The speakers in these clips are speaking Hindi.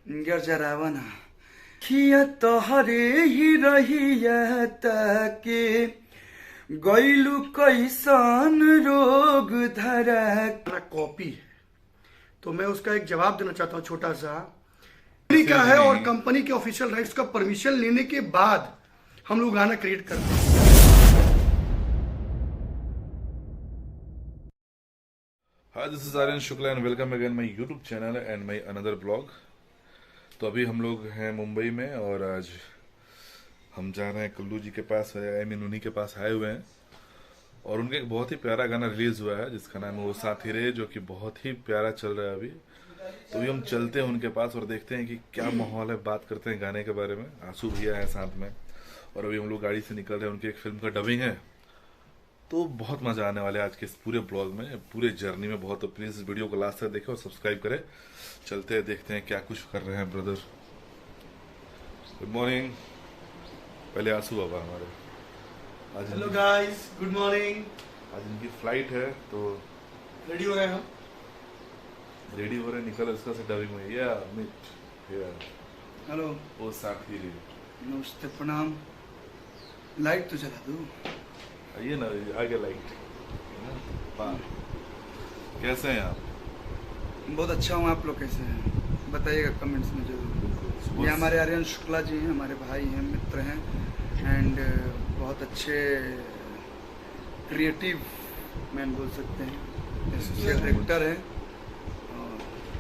गरजरावन खिया तोहरे ही रहिया ताके गईलू कैसन रोग धरा कॉपी। तो मैं उसका एक जवाब देना चाहता हूँ छोटा सा। कंपनी का है और कंपनी के ऑफिशियल राइट्स का परमिशन लेने के बाद हम लोग गाना क्रिएट करते हैं। Hi, this is Aryan Shukla and welcome again my YouTube channel and my another blog। तो अभी हम लोग हैं मुंबई में और आज हम जा रहे हैं कल्लू जी के पास, आई मीन उन्हीं के पास आए हुए हैं और उनका एक बहुत ही प्यारा गाना रिलीज हुआ है जिसका नाम है वो साथी रे, जो कि बहुत ही प्यारा चल रहा है अभी। तो अभी हम चलते हैं उनके पास और देखते हैं कि क्या माहौल है, बात करते हैं गाने के बारे में। आंसू भैया है साथ में और अभी हम लोग गाड़ी से निकल रहे हैं। उनकी एक फिल्म का डबिंग है, तो बहुत मजा आने वाला है आज के इस पूरे ब्लॉग में, पूरे जर्नी में बहुत। तो प्लीज इस वीडियो को लास्ट तक देखें और सब्सक्राइब करें। चलते हैं, देखते हैं क्या कुछ कर रहे हैं ब्रदर। Good morning. पहले आंसू बाबा हमारे आज। Hello guys, good morning. आज इनकी फ्लाइट है तो रेडी हो गए हम? रेडी हो रहे, निकल इसका से डबिंग में। या अमित हेलो, वो साथी रे। नमस्ते, प्रणाम। लाइट तो जला दो। आइए ना, आगे लाइट। कैसे हैं आप? बहुत अच्छा हूँ, आप लोग कैसे हैं बताइएगा कमेंट्स में जरूर। ये हमारे आर्यन शुक्ला जी हैं, हमारे भाई हैं, मित्र हैं एंड बहुत अच्छे क्रिएटिव मैन बोल सकते हैं, एसोसिएट डायरेक्टर हैं।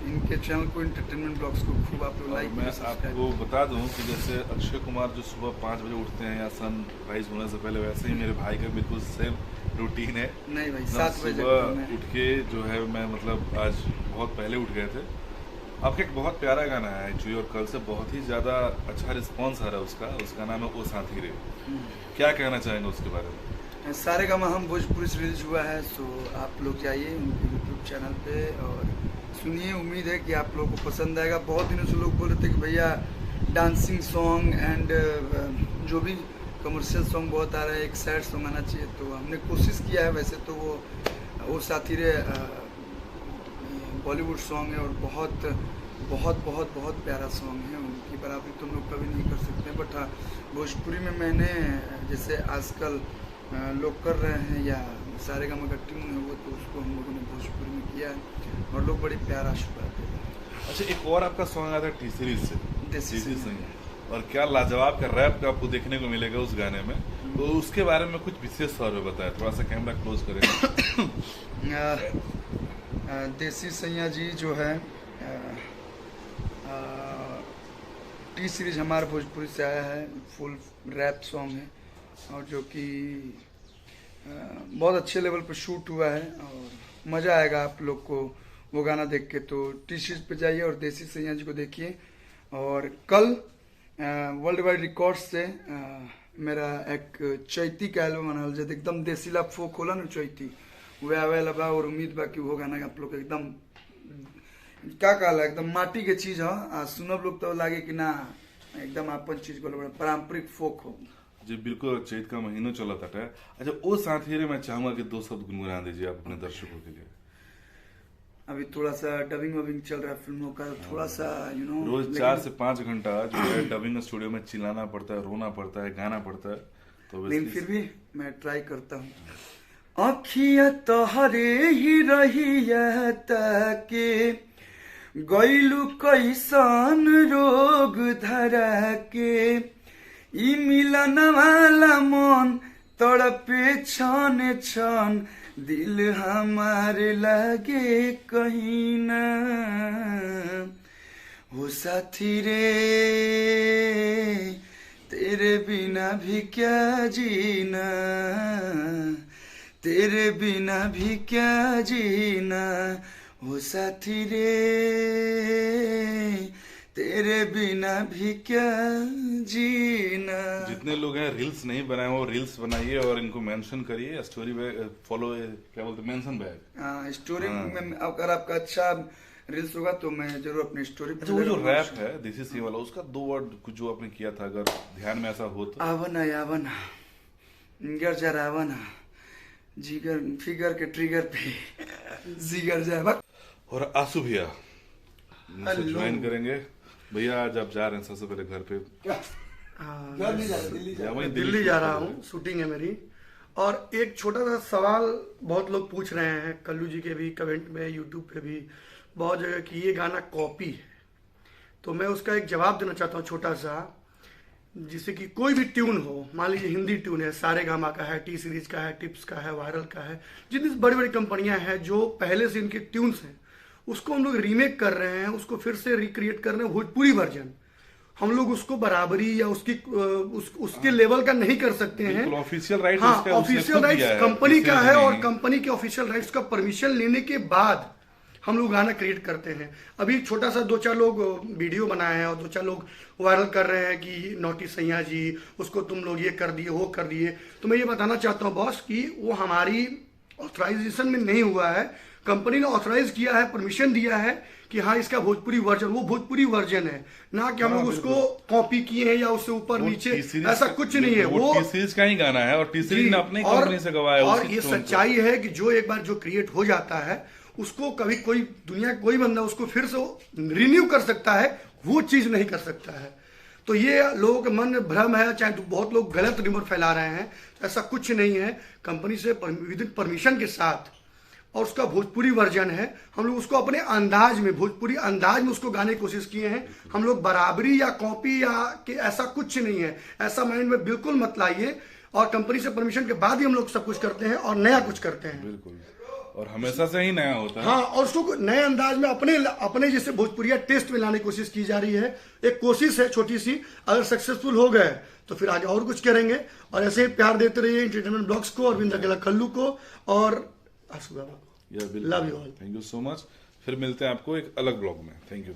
इनके चैनल को, एंटरटेनमेंट ब्लॉग्स को खूब आप लोग लाइक। मैं आपको बता दूं कि जैसे अक्षय कुमार जो सुबह 5 बजे उठते हैं या सनराइज होने से पहले, वैसे ही मेरे भाई का बिल्कुल सेम रूटीन है। नहीं भाई, 7 बजे सुबह उठ के जो है मैं मतलब आज बहुत पहले उठ गए थे। आपका एक बहुत प्यारा गाना है एक्चुअली और कल से बहुत ही ज़्यादा अच्छा रिस्पॉन्स आ रहा है उसका नाम है ओ साथी रे। क्या कहना चाहेंगे उसके बारे में? सारे गामा हम भोजपुरी से रिलीज हुआ है, सो आप लोग जाइए उनके यूट्यूब चैनल पे और सुनिए। उम्मीद है कि आप लोगों को पसंद आएगा। बहुत दिनों से लोग बोल रहे थे कि भैया डांसिंग सॉन्ग एंड जो भी कमर्शियल सॉन्ग बहुत आ रहा है, एक सैड सॉन्ग आना चाहिए। तो हमने कोशिश किया है। वैसे तो वो साथी रे बॉलीवुड सॉन्ग है और बहुत बहुत बहुत बहुत प्यारा सॉन्ग है। उनकी बराबरी तो हम लोग कभी नहीं कर सकते, बट हाँ भोजपुरी में मैंने जैसे आजकल लोग कर रहे हैं या सारे गामा का ट्यून है वो, तो उसको हम लोगों ने भोजपुरी में किया है और लोग बड़ी प्यारा आशीर्वाद दे रहे हैं। अच्छा, एक और आपका सॉन्ग आया था टी सीरीज से, देसी सिंह, और क्या लाजवाब का रैप आपको देखने को मिलेगा उस गाने में। तो उसके बारे में कुछ विशेष तौर पर बताया, थोड़ा सा कैमरा क्लोज करें। देसी सैया जी जो है टी सीरीज हमारे भोजपुरी से आया है, फुल रैप सॉन्ग है और जो कि बहुत अच्छे लेवल पर शूट हुआ है और मज़ा आएगा आप लोग को वो गाना देख के। तो टी सीरीज पे जाइए और देसी सैया जी को देखिए। और कल वर्ल्ड वाइड रिकॉर्ड से मेरा एक चैती का एल्बम आना जब एकदम देसीला फोक होला ना चैती वे आवेला बा और उम्मीद बा कि वो गाना आप लोग एकदम क्या कहला एकदम माटी के चीज है। सुनब लोग तो लागे कि ना एकदम अपन चीज को पारंपरिक फोक हो जी। बिल्कुल, चैत का महीना चला था। अच्छा, वो साथी रे मैं चाहूंगा कि 2 शब्द गुनगुना दीजिए आप अपने दर्शकों के लिए। अभी थोड़ा सा डबिंग वबिंग चल रहा है फिल्मों का, थोड़ा सा रोज 4 से 5 घंटा जो है डबिंग स्टूडियो में चिल्लाना पड़ता है, रोना पड़ता है, गाना पड़ता है। तो लेकिन फिर भी मैं ट्राई करता हूँ। अखिया तोहरे ही रहिया ताके गईलू कैसन रोग धरा के ई मिलन वाला मन तड़पे छन छन दिल हमारे लागे कहीं ना हो साथी रे तेरे बिना भी क्या जीना, तेरे बिना भी क्या जीना हो साथी रे तेरे बिना भी क्या जीना। जितने लोग हैं रील्स नहीं बनाए वो रील्स बनाइए और इनको मेंशन करिए, स्टोरी बैग फॉलो, क्या बोलते हैं, मेंशन बैग। स्टोरी में अगर आपका अच्छा रील्स होगा तो मैं जरूर अपनी स्टोरी पे। वो जो रैप है देसी सी वाला, उसका 2 वर्ड जो आपने किया था, अगर ध्यान में ऐसा हो तो। आवना आवना गरजरावना जिगर फिगर के ट्रिगर पे जिगर जाए। और आंसू भैया मुझसे ज्वाइन करेंगे। भैया आज आप जा रहे हैं सबसे पहले घर पे? हाँ, घर नहीं जा रहे, दिल्ली जा या वहीं दिल्ली जा रहा हूँ, शूटिंग है मेरी। और एक छोटा सा सवाल बहुत लोग पूछ रहे हैं, कल्लू जी के भी कमेंट में, यूट्यूब पे भी बहुत जगह कि ये गाना कॉपी है। तो मैं उसका एक जवाब देना चाहता हूँ छोटा सा। जिससे कि कोई भी ट्यून हो, मान लीजिए हिंदी ट्यून है, सारे गामा का है, टी सीरीज का है, टिप्स का है, वायरल का है, जितनी बड़ी बड़ी कंपनियां हैं जो पहले से इनके ट्यून्स हैं, उसको हम लोग रीमेक कर रहे हैं, उसको फिर से रिक्रिएट कर रहे हैं भोजपुरी वर्जन। हम लोग उसको बराबरी या उसके लेवल का नहीं कर सकते हैं। ऑफिशियल राइट, हाँ, ऑफिशियल राइट्स कंपनी का है और कंपनी के ऑफिशियल राइट्स का परमिशन लेने के बाद हम लोग गाना क्रिएट करते हैं। अभी छोटा सा 2-4 लोग वीडियो बनाए हैं और 2-4 लोग वायरल कर रहे हैं कि नौटी सैया जी, उसको तुम लोग ये कर दिए, वो कर दिए। तो मैं ये बताना चाहता हूँ बॉस कि वो हमारी ऑथराइजेशन में नहीं हुआ है। कंपनी ने ऑथराइज किया है, परमिशन दिया है कि हाँ इसका भोजपुरी वर्जन, वो भोजपुरी वर्जन है, ना कि हम लोग उसको कॉपी किए हैं या उससे ऊपर नीचे, ऐसा कुछ नहीं है। वो टी सीरीज का ही गाना है और टी सीरीज ने अपनी कंपनी से गवाया। और ये सच्चाई है कि जो एक बार जो क्रिएट हो जाता है उसको कभी कोई दुनिया कोई बंदा उसको फिर से रिन्यू कर सकता है, वो चीज नहीं कर सकता है। तो ये लोगों के मन में भ्रम है, चाहे बहुत लोग गलत रिमोट फैला रहे हैं, ऐसा कुछ नहीं है। कंपनी से विद परमिशन के साथ और उसका भोजपुरी वर्जन है, हम लोग उसको अपने अंदाज में, भोजपुरी अंदाज में उसको गाने की कोशिश किए हैं। हम लोग बराबरी या कॉपी या कि ऐसा कुछ नहीं है, ऐसा माइंड में बिल्कुल मत लाइए। और कंपनी से परमिशन के बाद ही हम लोग सब कुछ करते हैं और नया कुछ करते हैं। बिल्कुल, और हमेशा से ही नया होता है। हाँ, और उसको नए अंदाज में अपने जैसे भोजपुरिया टेस्ट में लाने की कोशिश की जा रही है। एक कोशिश है छोटी सी, अगर सक्सेसफुल हो गए तो फिर आगे और कुछ करेंगे। और ऐसे ही प्यार देते रहिए एंटरटेनमेंट ब्लॉग्स को, अरविंद अकेला कल्लू को और आशु बाबा को। Love you all, thank you so much. फिर मिलते हैं आपको एक अलग ब्लॉग में। Thank you.